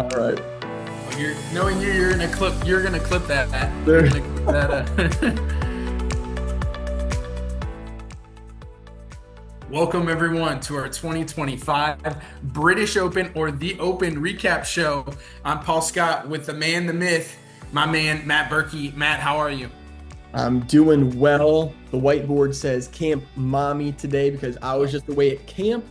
All right. Knowing you, you're gonna clip. You're gonna clip that. You're There. gonna clip that. Welcome everyone to our 2025 British Open or the Open recap show. I'm Paul Scott with the man, the myth, my man Matt Berkey. Matt, how are you? I'm doing well. The whiteboard says Camp Mommy today because I was just away at camp.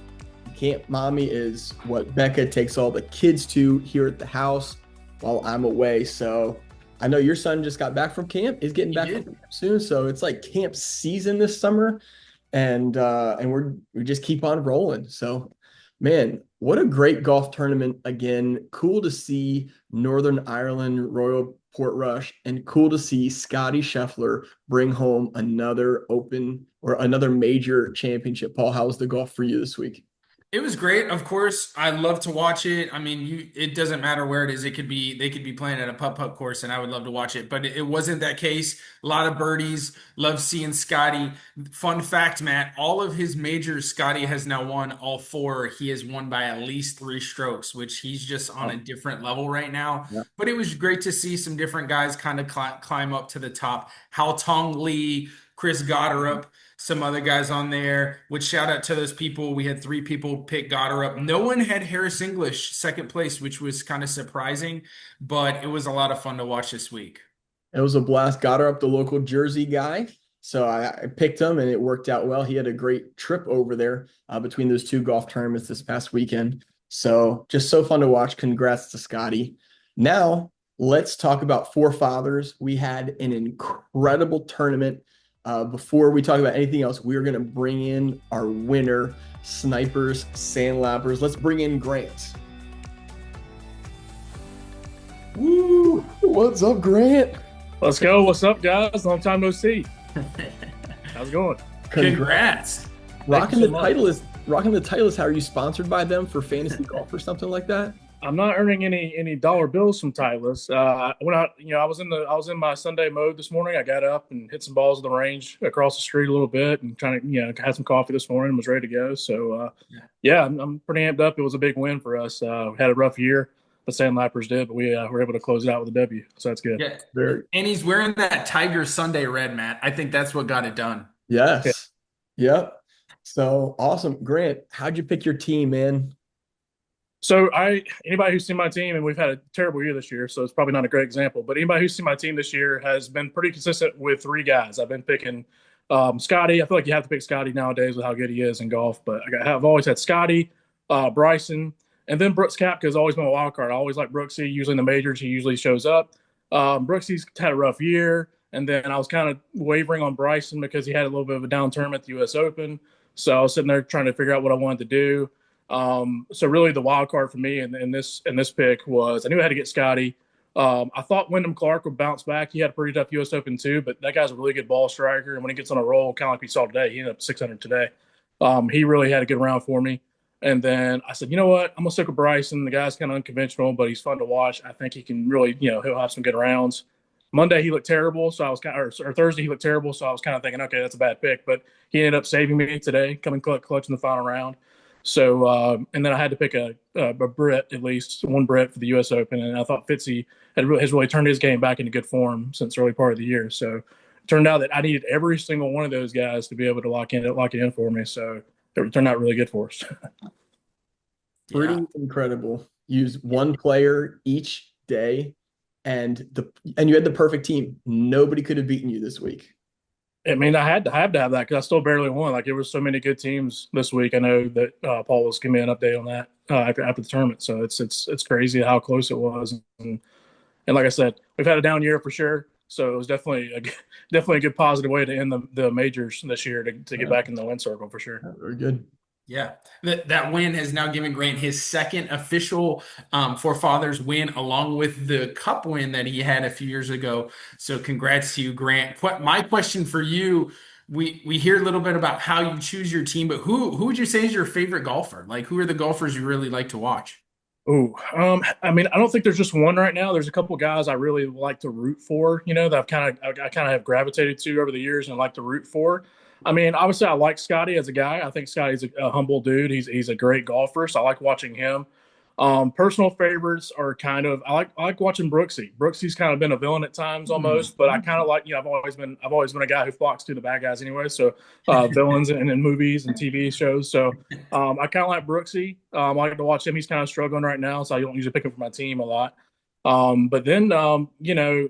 Camp Mommy is what Becca takes all the kids to here at the house while I'm away. So I know your son just got back from camp, is getting You back from did. camp soon. So it's like camp season this summer. And we just keep on rolling. So man, what a great golf tournament again. Cool to see Northern Ireland Royal Portrush and cool to see Scotty Scheffler bring home another open or another major championship. Paul, how was the golf for you this week? It was great. Of course, I love to watch it. I mean, it doesn't matter where it is. They could be playing at a putt-putt course and I would love to watch it, but it wasn't that case. A lot of birdies. Love seeing Scotty. Fun fact, Matt, all of his majors, Scotty has now won all four. He has won by at least three strokes, which he's just on a Oh, different level right now. yeah. But it was great to see some different guys kind of climb up to the top. Hao Tong Lee, Chris Gotterup, some other guys on there. Which shout out to those people. We had three people pick Goddard up. No one had Harris English second place, which was kind of surprising, but it was a lot of fun to watch this week. It was a blast. Got her up the local Jersey guy. So I picked him and it worked out well. He had a great trip over there between those two golf tournaments this past weekend. So just so fun to watch. Congrats to Scotty. Now let's talk about forefathers. We had an incredible tournament. Before we talk about anything else, we're going to bring in our winner, snipers, sandlappers. Let's bring in Grant. Woo! What's up, Grant? Let's go. What's up, guys? Long time no see. How's it going? Congrats. Rocking you the so title is rocking the title is how are you sponsored by them for fantasy golf or something like that? I'm not earning any dollar bills from Titleist. When I was in my Sunday mode this morning. I got up and hit some balls in the range across the street a little bit, and trying to had some coffee this morning and was ready to go. So yeah, I'm pretty amped up. It was a big win for us. We had a rough year, the Sandlappers did, but we were able to close it out with a W. So that's good. Yeah. Very And he's wearing that Tiger Sunday red, Matt. I think that's what got it done. Yeah. yes. Yep. So awesome. Grant, how'd you pick your team, man? So anybody who's seen my team, and we've had a terrible year this year, so it's probably not a great example, but anybody who's seen my team this year has been pretty consistent with three guys. I've been picking Scotty. I feel like you have to pick Scotty nowadays with how good he is in golf, but I've always had Scotty, Bryson, and then Brooks Koepka has always been a wild card. I always like Brooksy. Usually in the majors, he usually shows up. Brooksy's had a rough year, and then I was kind of wavering on Bryson because he had a little bit of a downturn at the U.S. Open. So I was sitting there trying to figure out what I wanted to do. So really the wild card for me in this pick was I knew I had to get Scotty. I thought Wyndham Clark would bounce back. He had a pretty tough U.S. Open too, but that guy's a really good ball striker. And when he gets on a roll, kind of like we saw today, he ended up 600 today. He really had a good round for me. And then I said, you know what? I'm gonna stick with Bryson. The guy's kind of unconventional, but he's fun to watch. I think he can really, he'll have some good rounds. Monday he looked terrible, so I was or Thursday he looked terrible, so I was kind of thinking, okay, that's a bad pick. But he ended up saving me today, coming clutch in the final round. So, and then I had to pick a Brit, at least one Brit for the U.S. Open, and I thought Fitzy has really turned his game back into good form since early part of the year. So, it turned out that I needed every single one of those guys to be able to lock it in for me. So, it turned out really good for us. Pretty Yeah. incredible. Use one player each day and you had the perfect team. Nobody could have beaten you this week. I mean, I had to have that because I still barely won. Like, there were so many good teams this week. I know that Paul was giving me an update on that after the tournament. So it's crazy how close it was. And like I said, we've had a down year for sure. So it was definitely a good positive way to end the majors this year to get back in the win circle for sure. Very good. Yeah, that win has now given Grant his second official Forefathers win, along with the Cup win that he had a few years ago. So, congrats to you, Grant. My question for you: we hear a little bit about how you choose your team, but who would you say is your favorite golfer? Like, who are the golfers you really like to watch? Ooh, I mean, I don't think there's just one right now. There's a couple guys I really like to root for, that I kind of have gravitated to over the years and like to root for. I mean, obviously, I like Scotty as a guy. I think Scotty's a humble dude. He's a great golfer, so I like watching him. Personal favorites are kind of I like watching Brooksy. Brooksy's kind of been a villain at times almost, but I kind of like I've always been a guy who flocks to the bad guys anyway. So villains in movies and TV shows. So I kind of like Brooksy. I like to watch him. He's kind of struggling right now, so I don't usually pick him for my team a lot. But then Xander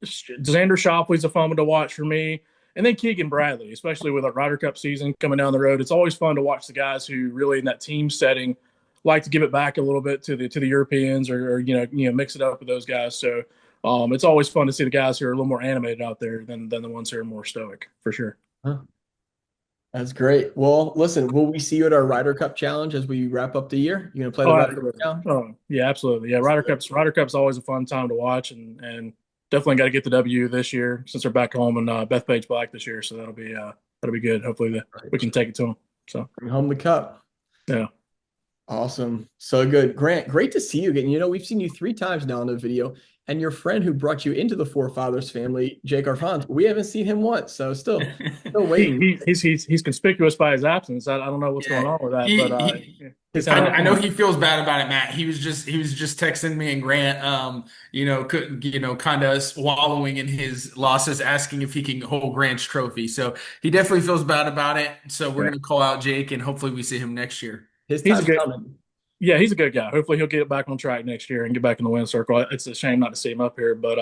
Shoffley's a fun one to watch for me. And then Keegan Bradley, especially with a Ryder Cup season coming down the road. It's always fun to watch the guys who really in that team setting like to give it back a little bit to the Europeans or mix it up with those guys. So it's always fun to see the guys who are a little more animated out there than the ones who are more stoic for sure. Huh. That's great. Well, listen, will we see you at our Ryder Cup challenge as we wrap up the year? You gonna play the Ryder Cup challenge? Oh, yeah, absolutely. Yeah, Ryder Cup's always a fun time to watch, and definitely got to get the W this year since they're back home and Bethpage Black this year. So that'll be good. Hopefully we can take it to them. So bring home the cup. Yeah. Awesome. So good. Grant, great to see you again. We've seen you 3 times now in the video, and your friend who brought you into the Forefathers family, Jake Arfons, we haven't seen him once. So still waiting. He's conspicuous by his absence. I don't know what's going on with that, but I know he feels bad about it, Matt. He was just texting me and Grant, kind of wallowing in his losses, asking if he can hold Grant's trophy. So he definitely feels bad about it. So we're gonna call out Jake, and hopefully we see him next year. He's a good, coming. Yeah, he's a good guy. Hopefully he'll get back on track next year and get back in the win circle. It's a shame not to see him up here, but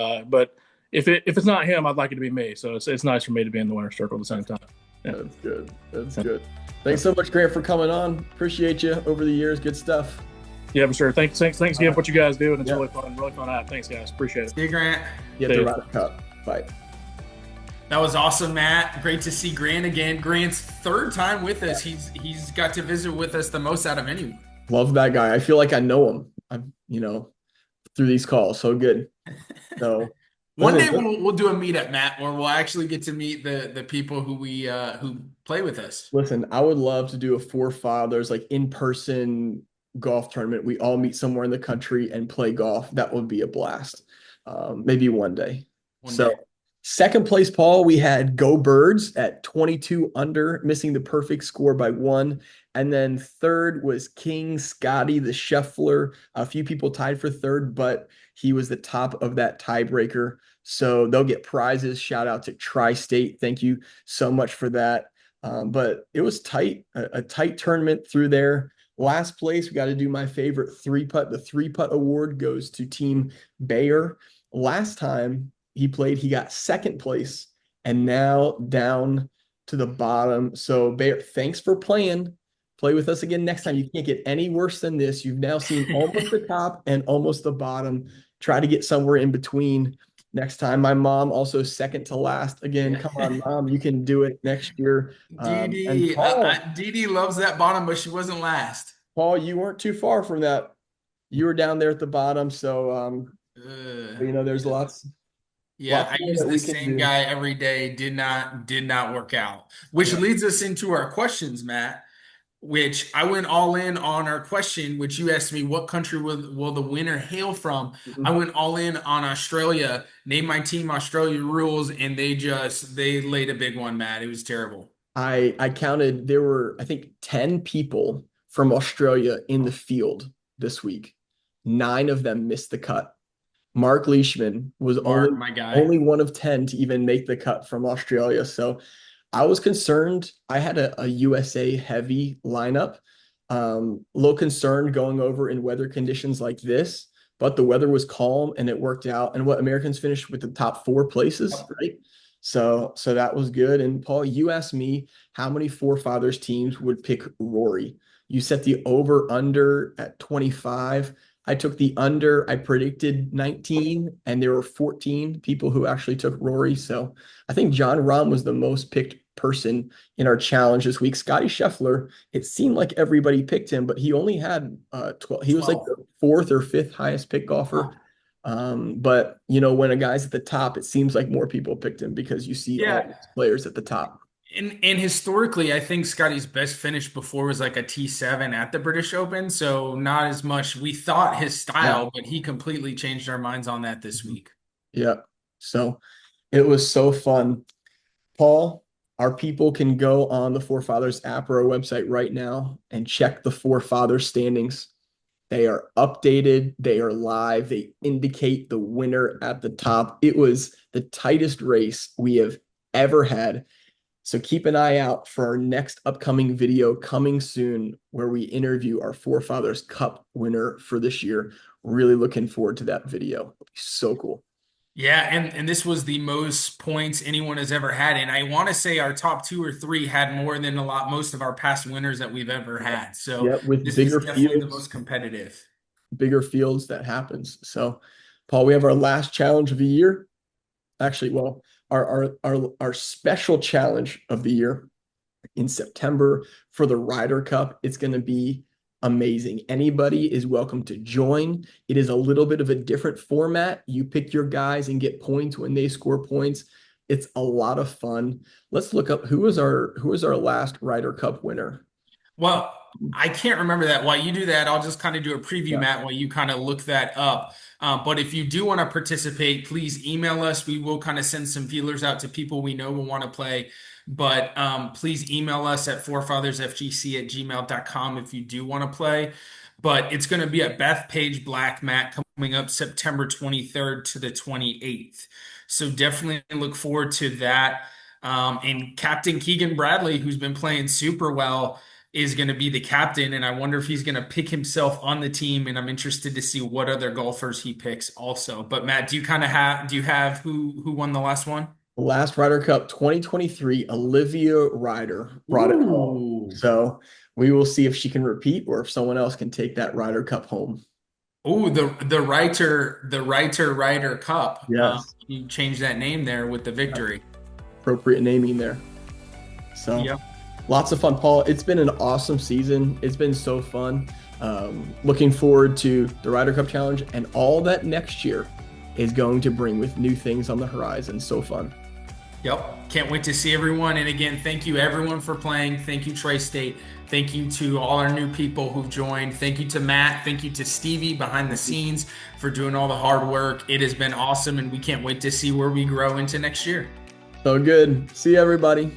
if it's not him, I'd like it to be me. So it's nice for me to be in the winner's circle at the same time. Yeah. That's good. That's good. Thanks so much, Grant, for coming on. Appreciate you over the years. Good stuff. Yeah, for sure. Thanks again for what you guys do, and it's really fun app. Thanks, guys. Appreciate it. See you, Grant. Get the Ryder Cup. Bye. That was awesome, Matt. Great to see Grant again. Grant's 3rd time with us. He's got to visit with us the most out of anyone. Love that guy. I feel like I know him. I'm, through these calls. So good. So one day we'll do a meetup, Matt, where we'll actually get to meet the people who who play with us. Listen, I would love to do a Forefathers like in-person golf tournament. We all meet somewhere in the country and play golf. That would be a blast. Maybe one day. Second place, Paul, we had Go Birds at 22 under, missing the perfect score by 1. And then third was King Scotty, the Scheffler. A few people tied for third, but he was the top of that tiebreaker. So they'll get prizes. Shout out to Tri-State. Thank you so much for that. But it was tight, a tight tournament through there. Last place, we got to do my favorite 3-putt. The 3-putt award goes to Team Bayer. Last time he played, he got second place and now down to the bottom. So Bayer, thanks for playing. Play with us again next time. You can't get any worse than this. You've now seen almost the top and almost the bottom. Try to get somewhere in between next time. My mom also second to last. Again, come on, Mom. You can do it next year. Dee loves that bottom, but she wasn't last. Paul, you weren't too far from that. You were down there at the bottom. So, there's lots. Yeah, I use the same guy every day. Did not work out. Which leads us into our questions, Matt. Which I went all in on our question, which you asked me, what country will the winner hail from? Mm-hmm. I went all in on Australia, named my team Australia Rules, and they laid a big one, Matt. It was terrible. I counted, there were, I think, 10 people from Australia in the field this week. 9 of them missed the cut. Mark Leishman was only one of 10 to even make the cut from Australia. So I was concerned. I had a USA heavy lineup. A little concerned going over in weather conditions like this, but the weather was calm and it worked out. And what Americans finished with the top 4 places, right? So that was good. And Paul, you asked me how many Forefathers teams would pick Rory. You set the over under at 25. I took the under. I predicted 19, and there were 14 people who actually took Rory. So I think John Rahm was the most picked person in our challenge this week. Scotty Scheffler, it seemed like everybody picked him, but he only had 12. He was like the 4th or 5th highest pick golfer. But when a guy's at the top, it seems like more people picked him because you see all these players at the top. And historically, I think Scotty's best finish before was like a T7 at the British Open. So not as much. We thought his style, but he completely changed our minds on that this week. Yeah. So it was so fun. Paul, our people can go on the Forefathers app or our website right now and check the Forefathers standings. They are updated. They are live. They indicate the winner at the top. It was the tightest race we have ever had. So keep an eye out for our next upcoming video coming soon, where we interview our Forefathers Cup winner for this year. Really looking forward to that video. It'll be so cool. Yeah, and this was the most points anyone has ever had. And I want to say our top 2 or 3 had more than most of our past winners that we've ever had. So Yeah, with this is bigger definitely the fields, most competitive. that happens. So, Paul, we have our last challenge of the year. Actually, well, our special challenge of the year in September for the Ryder Cup. It's going to be amazing. Anybody is welcome to join. It is a little bit of a different format. You pick your guys and get points when they score points. It's a lot of fun. Let's look up who was our last Ryder Cup winner. Well, I can't remember that. While you do that, I'll just kind of do a preview, Yeah. Matt, while you kind of look that up. But if you do want to participate, please email us. We will kind of send some feelers out to people we know will want to play. But please email us at forefathersfgc@gmail.com if you do want to play. But it's going to be at Bethpage Black, Matt, coming up September 23rd to the 28th. So definitely look forward to that. And Captain Keegan Bradley, who's been playing super well, is going to be the captain, and I wonder if he's going to pick himself on the team, and I'm interested to see what other golfers he picks also. But Matt, do you have who won the last one? The last Ryder Cup 2023, Olivia Ryder brought it home. So we will see if she can repeat or if someone else can take that Ryder Cup home. Oh, the Ryder Cup. Yes. You changed that name there with the victory. Appropriate naming there. So Yep. Lots of fun, Paul. It's been an awesome season. It's been so fun. Looking forward to the Ryder Cup Challenge, and all that next year is going to bring with new things on the horizon. So fun. Yep. Can't wait to see everyone. And again, thank you everyone for playing. Thank you, Tri-State. Thank you to all our new people who've joined. Thank you to Matt. Thank you to Stevie behind the scenes for doing all the hard work. It has been awesome, and we can't wait to see where we grow into next year. So good. See you, everybody.